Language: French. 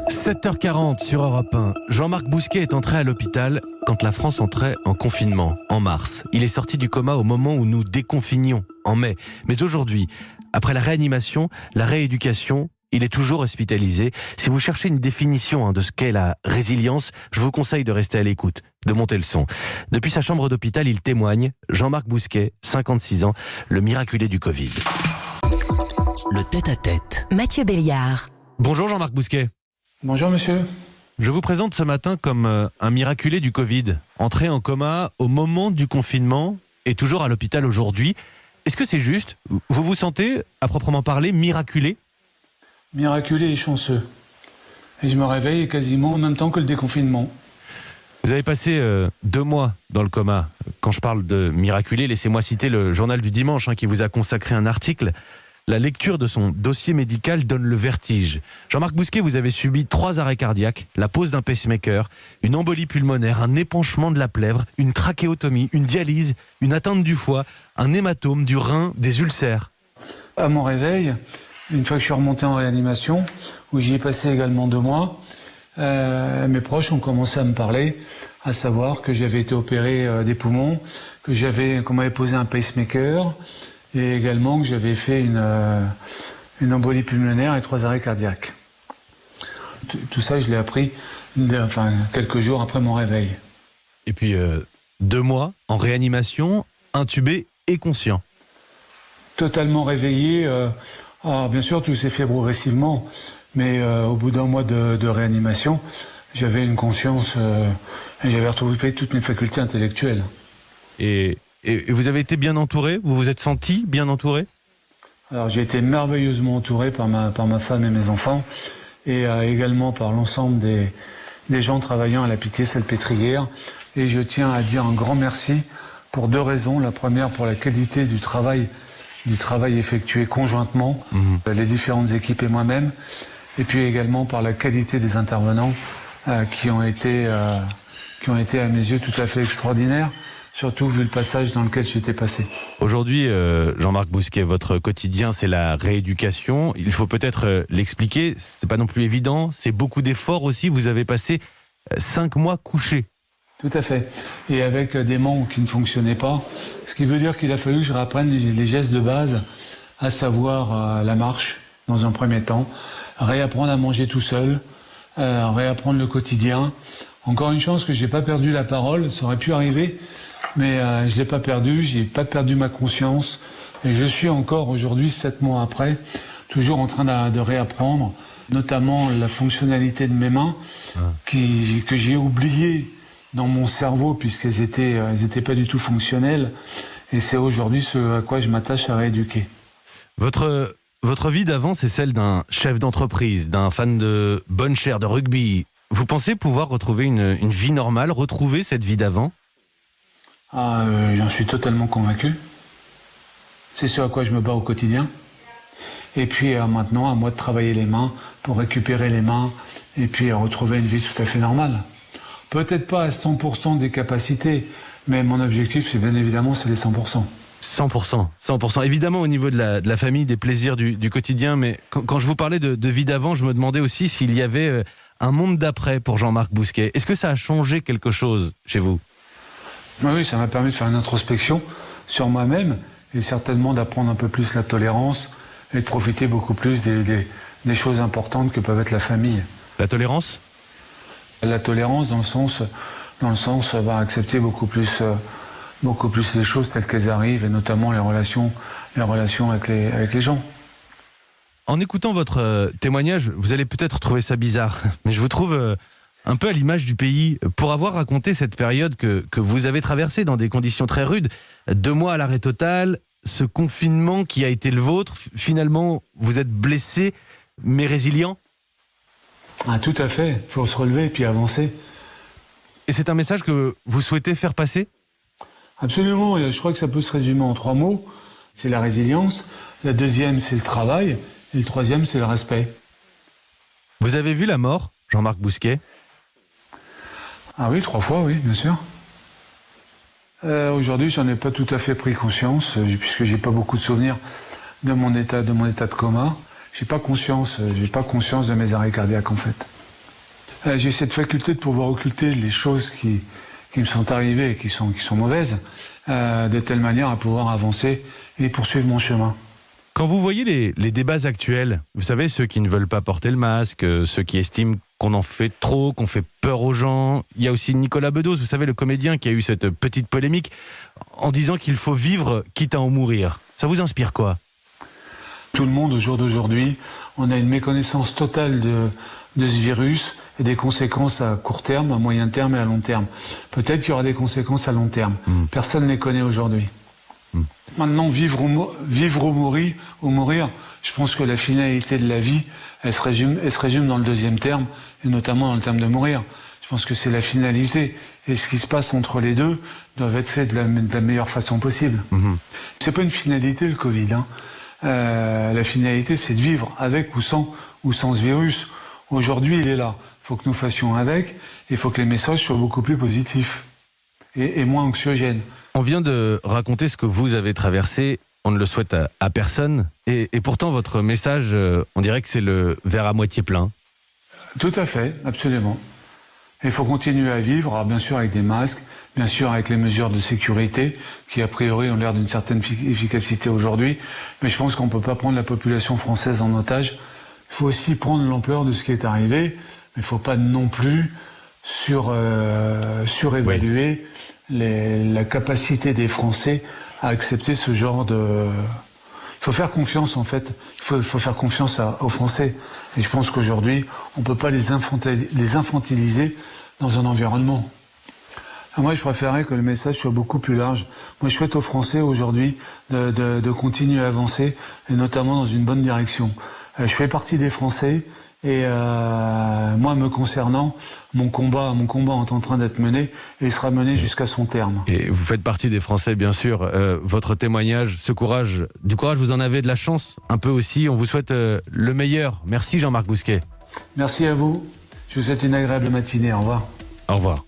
7h40 sur Europe 1. Jean-Marc Bousquet est entré à l'hôpital quand la France entrait en confinement, en mars. Il est sorti du coma au moment où nous déconfinions, en mai. Mais aujourd'hui, après la réanimation, la rééducation, il est toujours hospitalisé. Si vous cherchez une définition de ce qu'est la résilience, je vous conseille de rester à l'écoute, de monter le son. Depuis sa chambre d'hôpital, il témoigne. Jean-Marc Bousquet, 56 ans, le miraculé du Covid. Le tête-à-tête. Mathieu Béliard. Bonjour Jean-Marc Bousquet. Bonjour monsieur. Je vous présente ce matin comme un miraculé du Covid, entré en coma au moment du confinement et toujours à l'hôpital aujourd'hui. Est-ce que c'est juste ? Vous vous sentez, à proprement parler, miraculé ? Miraculé et chanceux. Et je me réveille quasiment en même temps que le déconfinement. Vous avez passé 2 mois dans le coma. Quand je parle de miraculé, laissez-moi citer le journal du dimanche qui vous a consacré un article. La lecture de son dossier médical donne le vertige. Jean-Marc Bousquet, vous avez subi 3 arrêts cardiaques, la pose d'un pacemaker, une embolie pulmonaire, un épanchement de la plèvre, une trachéotomie, une dialyse, une atteinte du foie, un hématome, du rein, des ulcères. À mon réveil, une fois que je suis remonté en réanimation, où j'y ai passé également 2 mois, mes proches ont commencé à me parler, à savoir que j'avais été opéré des poumons, qu'on m'avait posé un pacemaker, et également que j'avais fait une embolie pulmonaire et 3 arrêts cardiaques. Tout ça, je l'ai appris quelques jours après mon réveil. Et puis 2 mois en réanimation, intubé et conscient. Totalement réveillé. Bien sûr, tout s'est fait progressivement, mais au bout d'1 mois de réanimation, j'avais une conscience et j'avais retrouvé toutes mes facultés intellectuelles. Et vous avez été bien entouré ? Vous vous êtes senti bien entouré ? Alors j'ai été merveilleusement entouré par ma femme et mes enfants, et également par l'ensemble des gens travaillant à la Pitié-Salpêtrière. Et je tiens à dire un grand merci pour 2 raisons. La première, pour la qualité du travail effectué conjointement, les différentes équipes et moi-même, et puis également par la qualité des intervenants qui ont été à mes yeux tout à fait extraordinaires. Surtout vu le passage dans lequel j'étais passé. Aujourd'hui, Jean-Marc Bousquet, votre quotidien, c'est la rééducation. Il faut peut-être l'expliquer, c'est pas non plus évident, c'est beaucoup d'efforts aussi. Vous avez passé 5 mois couché. Tout à fait. Et avec des membres qui ne fonctionnaient pas, ce qui veut dire qu'il a fallu que je réapprenne les gestes de base, à savoir la marche, dans un premier temps, réapprendre à manger tout seul, réapprendre le quotidien. Encore une chance que j'ai pas perdu la parole, ça aurait pu arriver, mais je l'ai pas perdu, j'ai pas perdu ma conscience, et je suis encore aujourd'hui, 7 mois après, toujours en train de réapprendre, notamment la fonctionnalité de mes mains, que j'ai oublié dans mon cerveau, puisqu'elles étaient pas du tout fonctionnelles, et c'est aujourd'hui ce à quoi je m'attache à rééduquer. Votre vie d'avant, c'est celle d'un chef d'entreprise, d'un fan de bonne chair, de rugby. Vous pensez pouvoir retrouver une vie normale, retrouver cette vie d'avant ? J'en suis totalement convaincu. C'est ce à quoi je me bats au quotidien. Et puis maintenant, à moi de travailler les mains pour récupérer les mains et puis retrouver une vie tout à fait normale. Peut-être pas à 100% des capacités, mais mon objectif, c'est bien évidemment, c'est les 100%. 100%. Évidemment, au niveau de la famille, des plaisirs du quotidien, mais quand je vous parlais de vie d'avant, je me demandais aussi s'il y avait un monde d'après pour Jean-Marc Bousquet. Est-ce que ça a changé quelque chose chez vous ? Oui, ça m'a permis de faire une introspection sur moi-même et certainement d'apprendre un peu plus la tolérance et de profiter beaucoup plus des choses importantes que peuvent être la famille. La tolérance ? La tolérance dans le sens va accepter beaucoup plus les choses telles qu'elles arrivent, et notamment les relations avec les gens. En écoutant votre témoignage, vous allez peut-être trouver ça bizarre, mais je vous trouve un peu à l'image du pays. Pour avoir raconté cette période que vous avez traversée dans des conditions très rudes, 2 mois à l'arrêt total, ce confinement qui a été le vôtre, finalement, vous êtes blessé, mais résilient ? Tout à fait, il faut se relever et puis avancer. Et c'est un message que vous souhaitez faire passer ? Absolument, et je crois que ça peut se résumer en 3 mots. C'est la résilience, la deuxième c'est le travail, et le troisième c'est le respect. Vous avez vu la mort, Jean-Marc Bousquet ? Oui, 3 fois, oui, bien sûr. Aujourd'hui, j'en ai pas tout à fait pris conscience, puisque j'ai pas beaucoup de souvenirs de mon état de coma. J'ai pas conscience de mes arrêts cardiaques en fait. J'ai cette faculté de pouvoir occulter les choses qui me sont arrivées et qui sont mauvaises, de telle manière à pouvoir avancer et poursuivre mon chemin. Quand vous voyez les débats actuels, vous savez, ceux qui ne veulent pas porter le masque, ceux qui estiment qu'on en fait trop, qu'on fait peur aux gens. Il y a aussi Nicolas Bedos, vous savez, le comédien qui a eu cette petite polémique en disant qu'il faut vivre quitte à en mourir. Ça vous inspire quoi ? Tout le monde, au jour d'aujourd'hui, on a une méconnaissance totale de ce virus et des conséquences à court terme, à moyen terme et à long terme. Peut-être qu'il y aura des conséquences à long terme. Personne ne les connaît aujourd'hui. Maintenant, vivre ou mourir, je pense que la finalité de la vie, elle se résume dans le deuxième terme, et notamment dans le terme de mourir. Je pense que c'est la finalité. Et ce qui se passe entre les deux doit être fait de la meilleure façon possible. C'est pas une finalité, le Covid. La finalité, c'est de vivre avec ou sans ce virus. Aujourd'hui, il est là. Il faut que nous fassions avec, et il faut que les messages soient beaucoup plus positifs et moins anxiogènes. On vient de raconter ce que vous avez traversé, on ne le souhaite à personne, et pourtant votre message, on dirait que c'est le verre à moitié plein. Tout à fait, absolument. Il faut continuer à vivre, alors bien sûr avec des masques, bien sûr avec les mesures de sécurité, qui a priori ont l'air d'une certaine efficacité aujourd'hui, mais je pense qu'on ne peut pas prendre la population française en otage. Il faut aussi prendre l'ampleur de ce qui est arrivé, mais il ne faut pas non plus surévaluer la capacité des Français à accepter ce genre de... Il faut faire confiance, en fait. Il faut faire confiance aux Français. Et je pense qu'aujourd'hui, on ne peut pas les infantiliser dans un environnement. Moi, je préférerais que le message soit beaucoup plus large. Moi, je souhaite aux Français aujourd'hui de continuer à avancer, et notamment dans une bonne direction. Je fais partie des Français, et moi, me concernant, mon combat est en train d'être mené, et il sera mené jusqu'à son terme. Et vous faites partie des Français, bien sûr. Votre témoignage, ce courage, du courage, vous en avez, de la chance, un peu aussi. On vous souhaite le meilleur. Merci Jean-Marc Bousquet. Merci à vous. Je vous souhaite une agréable matinée. Au revoir. Au revoir.